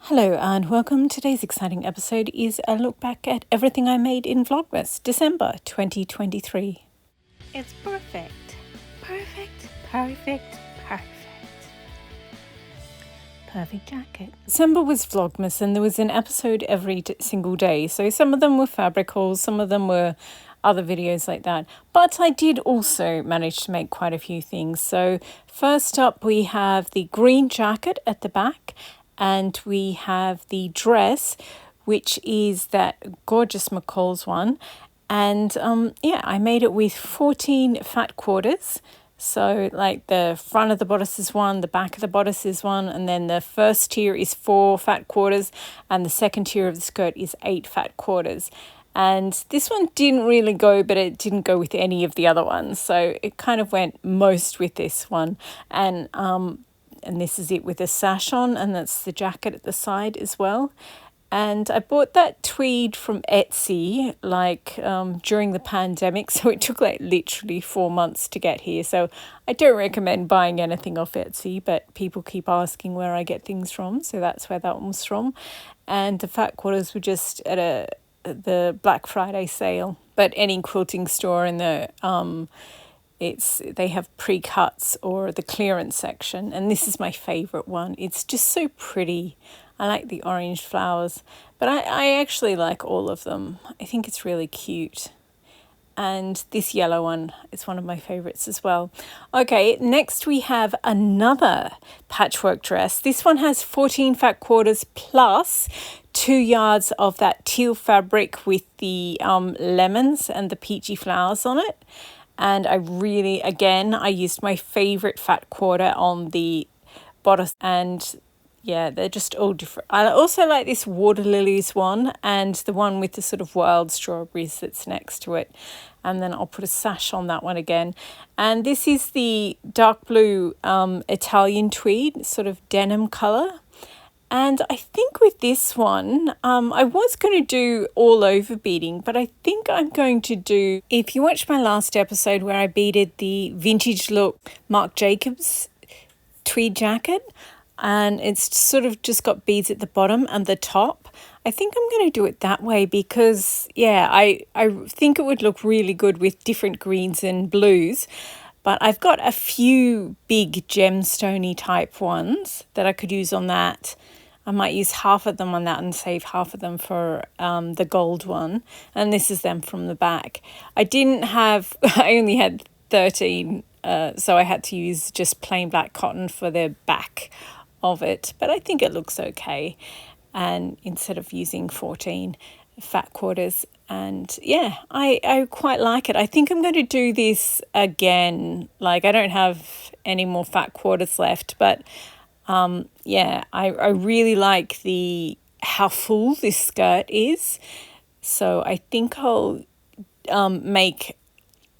Hello and welcome. Today's exciting episode is a look back at everything I made in Vlogmas, December 2023. It's perfect. Perfect, perfect, perfect. Perfect jacket. December was Vlogmas and there was an episode every single day. So some of them were fabric hauls, some of them were other videos like that. But I did also manage to make quite a few things. So first up we have the green jacket at the back. And we have the dress, which is that gorgeous McCall's one. And I made it with 14 fat quarters. So like the front of the bodice is one, the back of the bodice is one, and then the first tier is 4 fat quarters, and the second tier of the skirt is 8 fat quarters. And this one didn't really go, but it didn't go with any of the other ones. So it kind of went most with this one. And this is it with a sash on, and that's the jacket at the side as well. And I bought that tweed from Etsy during the pandemic, so it took literally 4 months to get here. So I don't recommend buying anything off Etsy, but people keep asking where I get things from, so that's where that one was from. And the fat quarters were just at the Black Friday sale, but any quilting store in the they have pre-cuts or the clearance section, and this is my favorite one. It's just so pretty. I like the orange flowers, but I actually like all of them. I think it's really cute. And this yellow one is one of my favorites as well. Okay, next we have another patchwork dress. This one has 14 fat quarters plus 2 yards of that teal fabric with the lemons and the peachy flowers on it. And I used my favorite fat quarter on the bodice, and yeah, they're just all different. I also like this water lilies one and the one with the sort of wild strawberries that's next to it. And then I'll put a sash on that one again. And this is the dark blue Italian tweed, sort of denim colour. And I think with this one, I was going to do all over beading, but I think I'm going to do, if you watched my last episode where I beaded the vintage look Marc Jacobs tweed jacket, and it's sort of just got beads at the bottom and the top, I think I'm going to do it that way because, I think it would look really good with different greens and blues. But I've got a few big gemstone-y type ones that I could use on that. I might use half of them on that and save half of them for the gold one. And this is them from the back. I only had 13, so I had to use just plain black cotton for the back of it. But I think it looks okay. And instead of using 14 fat quarters. And yeah, I quite like it. I think I'm going to do this again. I don't have any more fat quarters left, but I really like how full this skirt is. So I think I'll make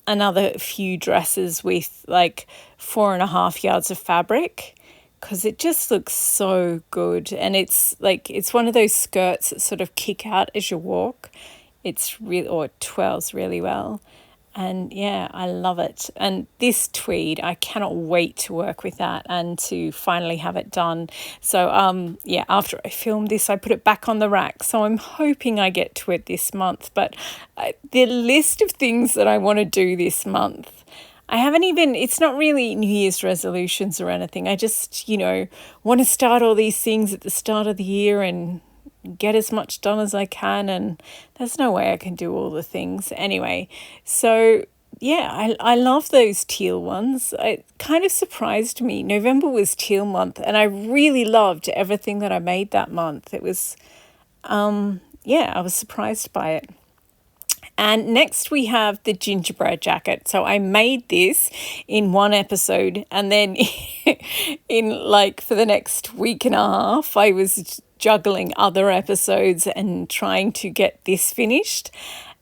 another few dresses with 4.5 yards of fabric, because it just looks so good. And it's one of those skirts that sort of kick out as you walk. It twirls really well. And yeah, I love it. And this tweed, I cannot wait to work with that and to finally have it done. So after I filmed this, I put it back on the rack. So I'm hoping I get to it this month. But the list of things that I want to do this month, it's not really New Year's resolutions or anything. I just, want to start all these things at the start of the year and get as much done as I can, and there's no way I can do all the things anyway. So yeah, I love those teal ones. It kind of surprised me. November was teal month, and I really loved everything that I made that month. It was I was surprised by it. And next we have the gingerbread jacket. So I made this in one episode, and then for the next week and a half, I was juggling other episodes and trying to get this finished.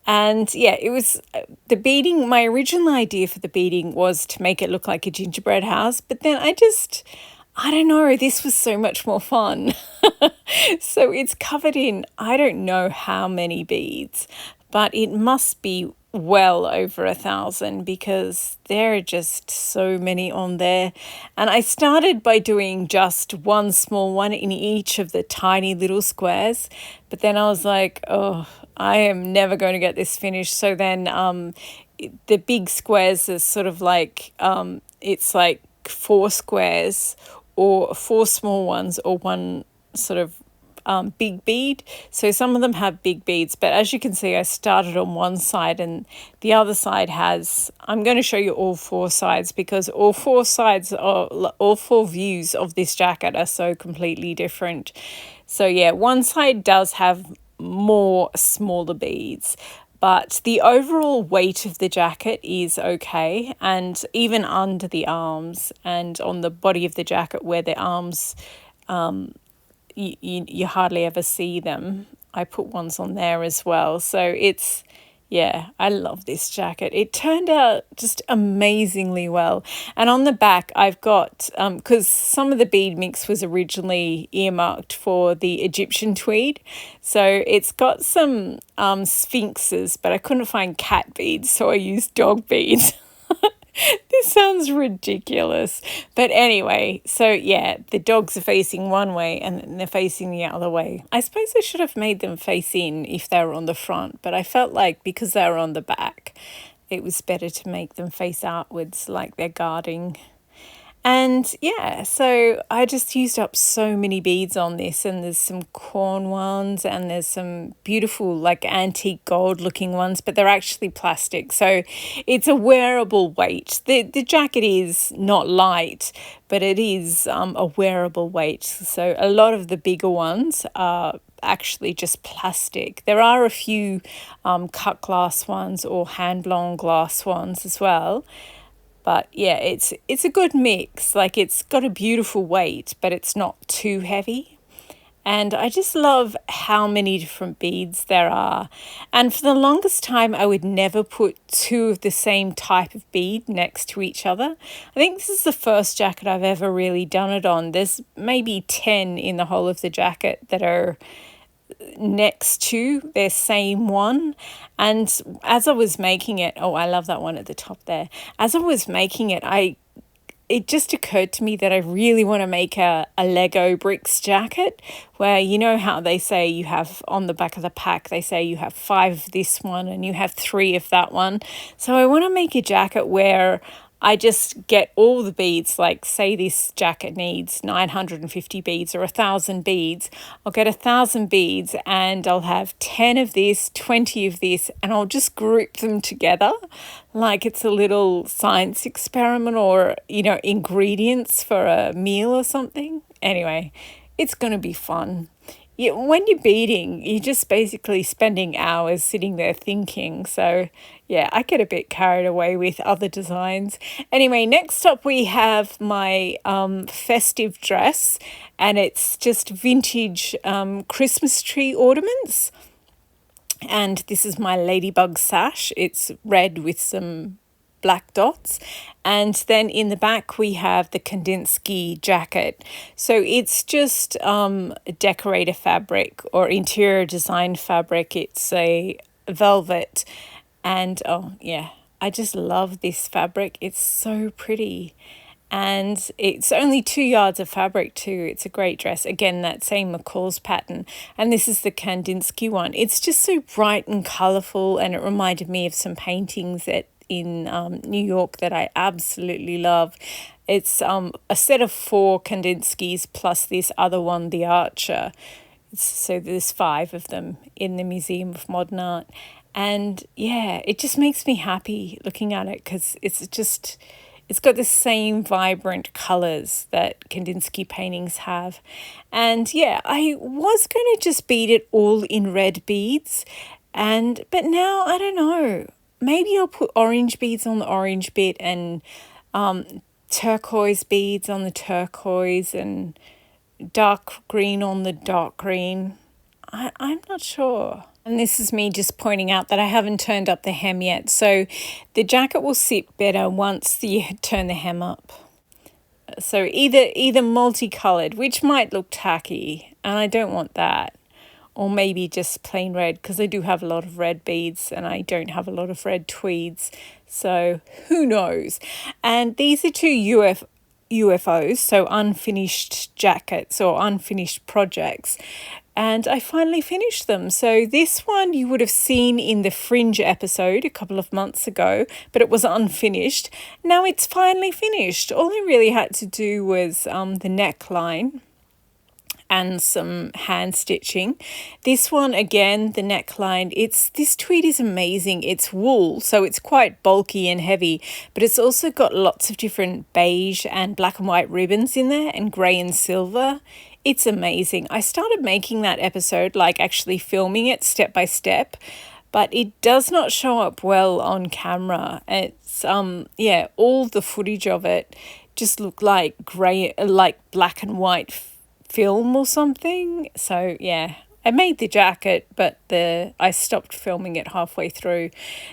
And yeah, it was the beading. My original idea for the beading was to make it look like a gingerbread house, but then I don't know, this was so much more fun. So it's covered in, I don't know how many beads, but it must be well over 1,000 because there are just so many on there. And I started by doing just one small one in each of the tiny little squares, but then I was like, oh, I am never going to get this finished. So then the big squares is sort of like it's like 4 squares or 4 small ones or one sort of big bead. So some of them have big beads, but as you can see, I started on one side and the other side has, I'm going to show you all 4 sides because all 4 sides are, all 4 views of this jacket are so completely different. So yeah, one side does have more smaller beads, but the overall weight of the jacket is okay. And even under the arms and on the body of the jacket where the arms you hardly ever see them. I put ones on there as well. So it's, yeah, I love this jacket. It turned out just amazingly well. And on the back, I've got, because some of the bead mix was originally earmarked for the Egyptian tweed. So it's got some sphinxes, but I couldn't find cat beads, so I used dog beads. This sounds ridiculous. But anyway, so yeah, the dogs are facing one way and they're facing the other way. I suppose I should have made them face in if they were on the front, but I felt like because they were on the back, it was better to make them face outwards like they're guarding. And yeah, so I just used up so many beads on this, and there's some corn ones and there's some beautiful like antique gold looking ones, but they're actually plastic. So it's a wearable weight. The jacket is not light, but it is a wearable weight. So a lot of the bigger ones are actually just plastic. There are a few cut glass ones or hand blown glass ones as well. But yeah, it's a good mix. Like it's got a beautiful weight, but it's not too heavy. And I just love how many different beads there are. And for the longest time, I would never put 2 of the same type of bead next to each other. I think this is the first jacket I've ever really done it on. There's maybe 10 in the whole of the jacket that are next to their same one. And as I was making it, oh, I love that one at the top there. As I was making it, it just occurred to me that I really want to make a Lego bricks jacket where, you know how they say you have on the back of the pack, they say you have 5 of this one and you have 3 of that one. So I want to make a jacket where I just get all the beads, like say this jacket needs 950 beads or 1,000 beads. I'll get 1,000 beads and I'll have 10 of this, 20 of this, and I'll just group them together like it's a little science experiment or, you know, ingredients for a meal or something. Anyway, it's going to be fun. Yeah, when you're beading, you're just basically spending hours sitting there thinking. So yeah, I get a bit carried away with other designs. Anyway, next up we have my festive dress, and it's just vintage Christmas tree ornaments. And this is my ladybug sash. It's red with some black dots. And then in the back we have the Kandinsky jacket. So it's just decorator fabric or interior design fabric. It's a velvet, and oh yeah, I just love this fabric. It's so pretty. And it's only 2 yards of fabric too. It's a great dress. Again, that same McCall's pattern. And this is the Kandinsky one. It's just so bright and colourful, and it reminded me of some paintings in New York that I absolutely love. It's a set of 4 Kandinskys plus this other one, the Archer. So there's 5 of them in the Museum of Modern Art. And yeah, it just makes me happy looking at it because it's got the same vibrant colours that Kandinsky paintings have. And yeah, I was going to just bead it all in red beads, but now I don't know. Maybe I'll put orange beads on the orange bit and turquoise beads on the turquoise and dark green on the dark green. I'm not sure. And this is me just pointing out that I haven't turned up the hem yet. So the jacket will sit better once you turn the hem up. So either multicolored, which might look tacky, and I don't want that, or maybe just plain red, because I do have a lot of red beads and I don't have a lot of red tweeds. So who knows? And these are two UFOs, so unfinished jackets or unfinished projects. And I finally finished them. So this one you would have seen in the Fringe episode a couple of months ago, but it was unfinished. Now it's finally finished. All I really had to do was the neckline and some hand stitching. This one, again, the neckline, this tweed is amazing. It's wool, so it's quite bulky and heavy, but it's also got lots of different beige and black and white ribbons in there, and grey and silver. It's amazing. I started making that episode, like actually filming it step by step, but it does not show up well on camera. It's all the footage of it just look like grey, like black and white film or something. So yeah, I made the jacket, but I stopped filming it halfway through.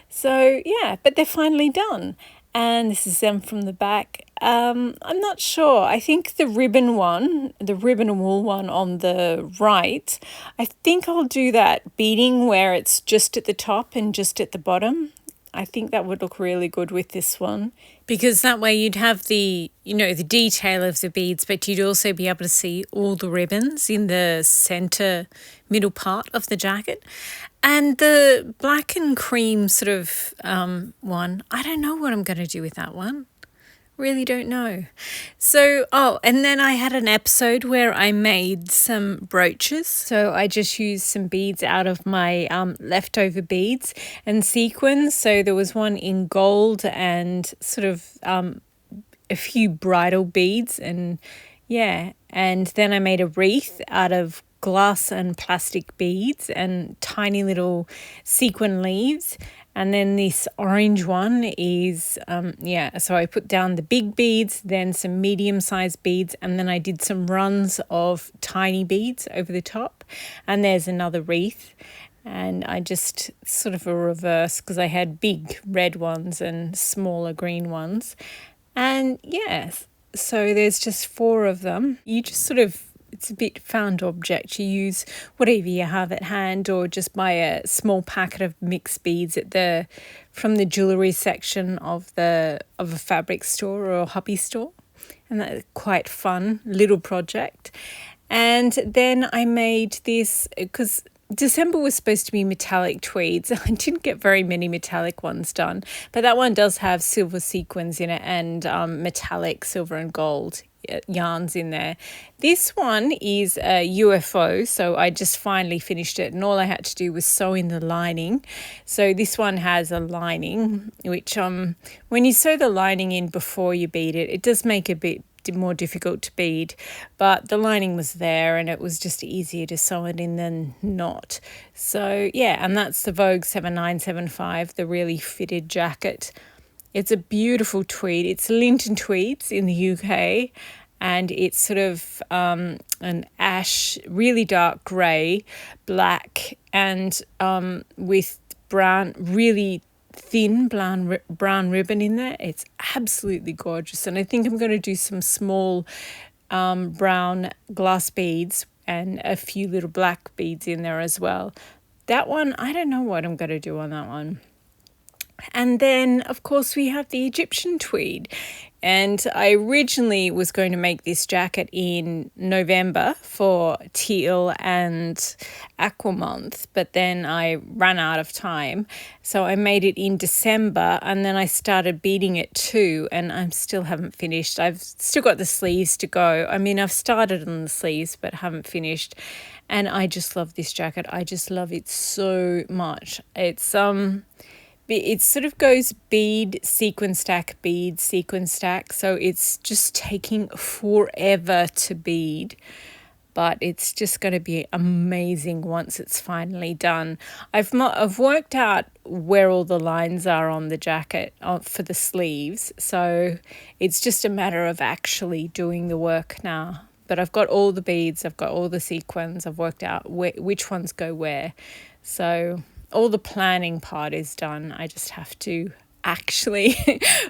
So yeah, but they're finally done. And this is them from the back. I'm not sure. I think the ribbon and wool one on the right, I think I'll do that beading where it's just at the top and just at the bottom. I think that would look really good with this one, because that way you'd have the detail of the beads, but you'd also be able to see all the ribbons in the center middle part of the jacket. And the black and cream sort of one, I don't know what I'm going to do with that one. Really don't know. So, and then I had an episode where I made some brooches. So I just used some beads out of my leftover beads and sequins. So there was one in gold and sort of a few bridal beads, and then I made a wreath out of glass and plastic beads and tiny little sequin leaves. And then this orange one is, so I put down the big beads, then some medium-sized beads, and then I did some runs of tiny beads over the top. And there's another wreath. And I just sort of a reverse, because I had big red ones and smaller green ones. And yes, so there's just 4 of them. You just sort of, it's a bit found object. You use whatever you have at hand, or just buy a small packet of mixed beads from the jewellery section of a fabric store or a hobby store. And that's quite fun little project. And then I made this, because December was supposed to be metallic tweeds. I didn't get very many metallic ones done, but that one does have silver sequins in it and metallic silver and gold yarns in there. This one is a UFO, so I just finally finished it, and all I had to do was sew in the lining. So this one has a lining, which when you sew the lining in before you bead it, it does make a bit more difficult to bead, but the lining was there and it was just easier to sew it in than not. So yeah, and that's the Vogue 7975, the really fitted jacket. It's a beautiful tweed. It's Linton Tweeds in the UK, and it's sort of an ash, really dark grey, black, and with brown, really thin brown ribbon in there. It's absolutely gorgeous, and I think I'm going to do some small brown glass beads and a few little black beads in there as well. That one, I don't know what I'm going to do on that one. And then, of course, we have the Egyptian tweed. And I originally was going to make this jacket in November for teal and aqua month, but then I ran out of time. So I made it in December, and then I started beading it too, and I still haven't finished. I've still got the sleeves to go. I mean, I've started on the sleeves, but haven't finished. And I just love this jacket. I just love it so much. It sort of goes bead, sequin stack, bead, sequin stack. So it's just taking forever to bead, but it's just going to be amazing once it's finally done. I've worked out where all the lines are on the jacket for the sleeves. So it's just a matter of actually doing the work now. But I've got all the beads, I've got all the sequins, I've worked out which ones go where. So all the planning part is done. I just have to actually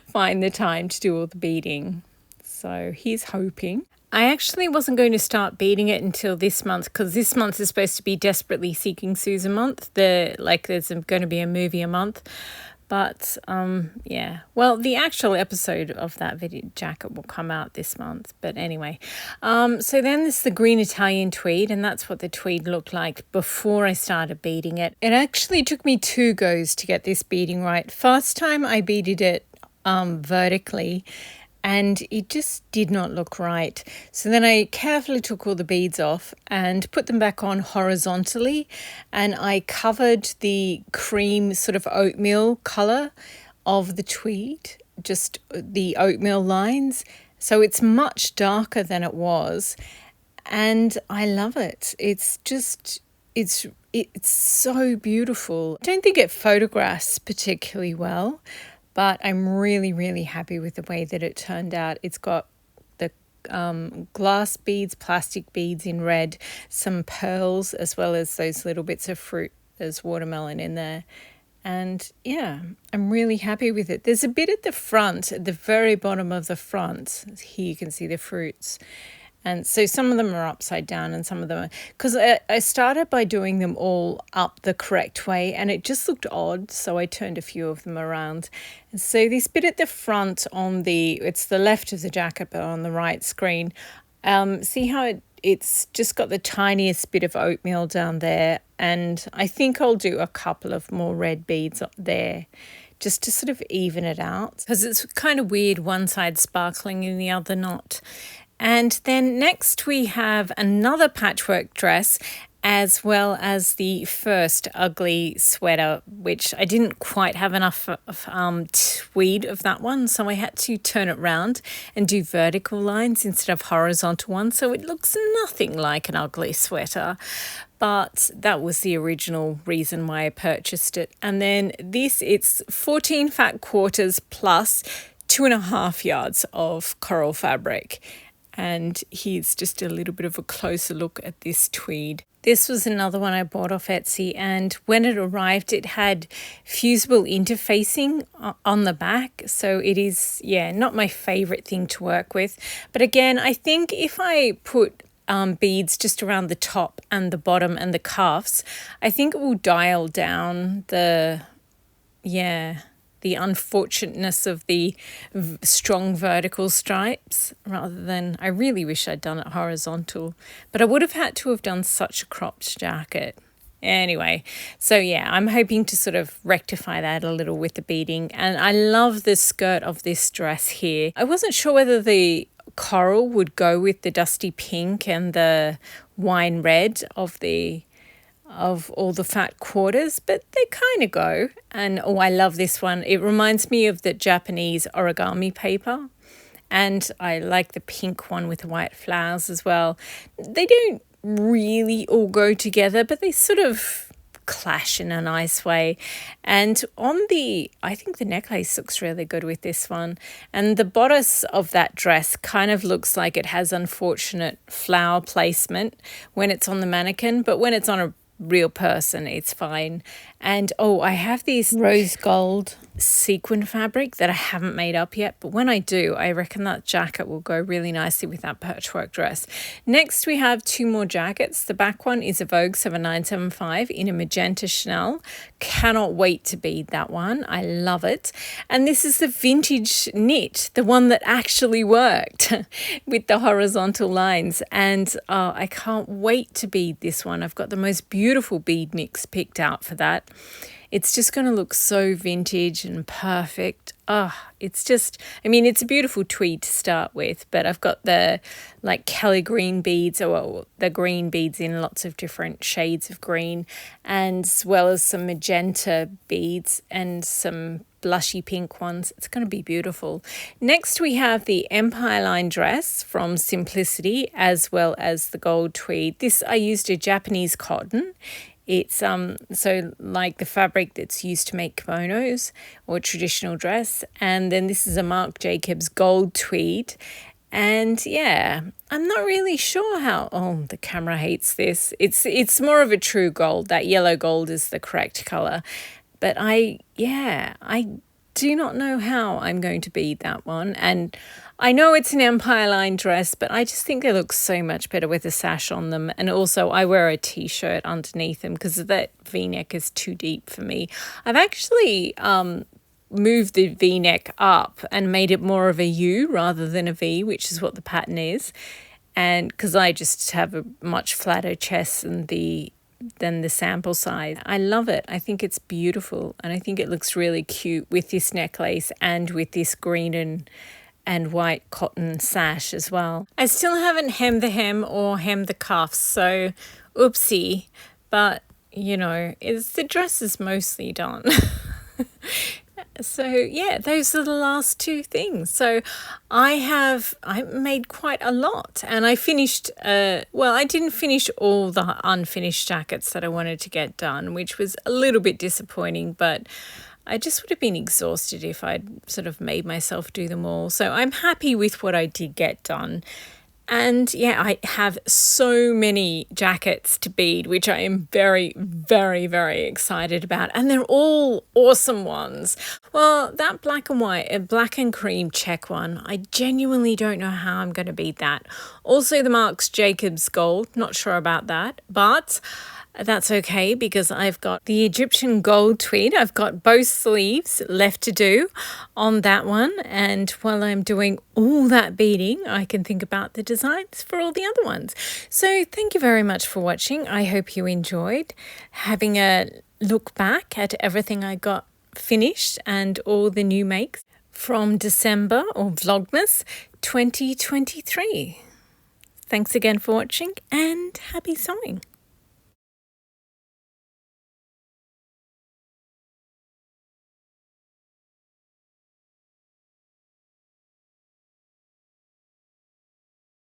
find the time to do all the beading. So here's hoping. I actually wasn't going to start beading it until this month, because this month is supposed to be Desperately Seeking Susan month. There's going to be a movie a month. But yeah, well, the actual episode of that video jacket will come out this month. But anyway, so then there's the green Italian tweed, and that's what the tweed looked like before I started beading it. It actually took me 2 goes to get this beading right. First time I beaded it vertically, and it just did not look right. So then I carefully took all the beads off and put them back on horizontally, and I covered the cream sort of oatmeal colour of the tweed, just the oatmeal lines. So it's much darker than it was, and I love it. It's so beautiful. I don't think it photographs particularly well, but I'm really, really happy with the way that it turned out. It's got the glass beads, plastic beads in red, some pearls, as well as those little bits of fruit as watermelon in there. And yeah, I'm really happy with it. There's a bit at the front, at the very bottom of the front. Here you can see the fruits. And so some of them are upside down and some of them are... Because I started by doing them all up the correct way and it just looked odd, so I turned a few of them around. And so this bit at the front it's the left of the jacket but on the right screen, see how it's just got the tiniest bit of oatmeal down there, and I think I'll do a couple of more red beads up there just to sort of even it out, because it's kind of weird, one side sparkling and the other not. And then next we have another patchwork dress, as well as the first ugly sweater, which I didn't quite have enough tweed of that one, so I had to turn it round and do vertical lines instead of horizontal ones, so it looks nothing like an ugly sweater. But that was the original reason why I purchased it. And then it's 14 fat quarters plus 2.5 yards of coral fabric. And here's just a little bit of a closer look at this tweed. This was another one I bought off Etsy, and when it arrived it had fusible interfacing on the back, so it is, yeah, not my favourite thing to work with. But again, I think if I put beads just around the top and the bottom and the cuffs, I think it will dial down the unfortunateness of the strong vertical stripes, rather than... I really wish I'd done it horizontal, but I would have had to have done such a cropped jacket. Anyway, so yeah, I'm hoping to sort of rectify that a little with the beading. And I love the skirt of this dress here. I wasn't sure whether the coral would go with the dusty pink and the wine red of all the fat quarters, but they kind of go. And oh, I love this one. It reminds me of the Japanese origami paper, and I like the pink one with the white flowers as well. They don't really all go together, but they sort of clash in a nice way. And I think the necklace looks really good with this one, and the bodice of that dress kind of looks like it has unfortunate flower placement when it's on the mannequin, but when it's on a real person it's fine. And oh, I have this rose gold sequin fabric that I haven't made up yet, but when I do, I reckon that jacket will go really nicely with that patchwork dress. Next we have 2 more jackets. The back one is a Vogue 7975 in a magenta Chanel. Cannot wait to bead that one. I love it. And this is the vintage knit, the one that actually worked with the horizontal lines, and I can't wait to bead this one. I've got the most beautiful bead mix picked out for that. It's just going to look so vintage and perfect. It's just, I mean, it's a beautiful tweed to start with, but I've got the like Kelly green beads, or the green beads in lots of different shades of green, and as well as some magenta beads and some blushy pink ones. It's going to be beautiful. Next we have the Empire line dress from Simplicity, as well as the gold tweed. This, I used a Japanese cotton. It's so like the fabric that's used to make kimonos or traditional dress. And then this is a Marc Jacobs gold tweed. And yeah, I'm not really sure how... Oh, the camera hates this. It's more of a true gold. That yellow gold is the correct colour. But I do not know how I'm going to bead that one. And I know it's an Empire line dress, but I just think they look so much better with a sash on them. And also I wear a t-shirt underneath them because that v-neck is too deep for me. I've actually moved the v-neck up and made it more of a U rather than a V, which is what the pattern is. And because I just have a much flatter chest than the sample size. I love it. I think it's beautiful, and I think it looks really cute with this necklace and with this green and white cotton sash as well. I still haven't hemmed the hem or hemmed the cuffs, so oopsie, but you know, the dress is mostly done. So yeah, those are the last two things. So I made quite a lot, and I finished, well, I didn't finish all the unfinished jackets that I wanted to get done, which was a little bit disappointing, but I just would have been exhausted if I'd sort of made myself do them all. So I'm happy with what I did get done. And yeah, I have so many jackets to bead, which I am very, very, very excited about. And they're all awesome ones. Well, that black and white, black and cream check one, I genuinely don't know how I'm going to beat that. Also the Marc Jacobs gold, not sure about that, but that's okay because I've got the Egyptian gold tweed. I've got both sleeves left to do on that one. And while I'm doing all that beading, I can think about the designs for all the other ones. So thank you very much for watching. I hope you enjoyed having a look back at everything I got finished and all the new makes from December or Vlogmas 2023. Thanks again for watching and happy sewing.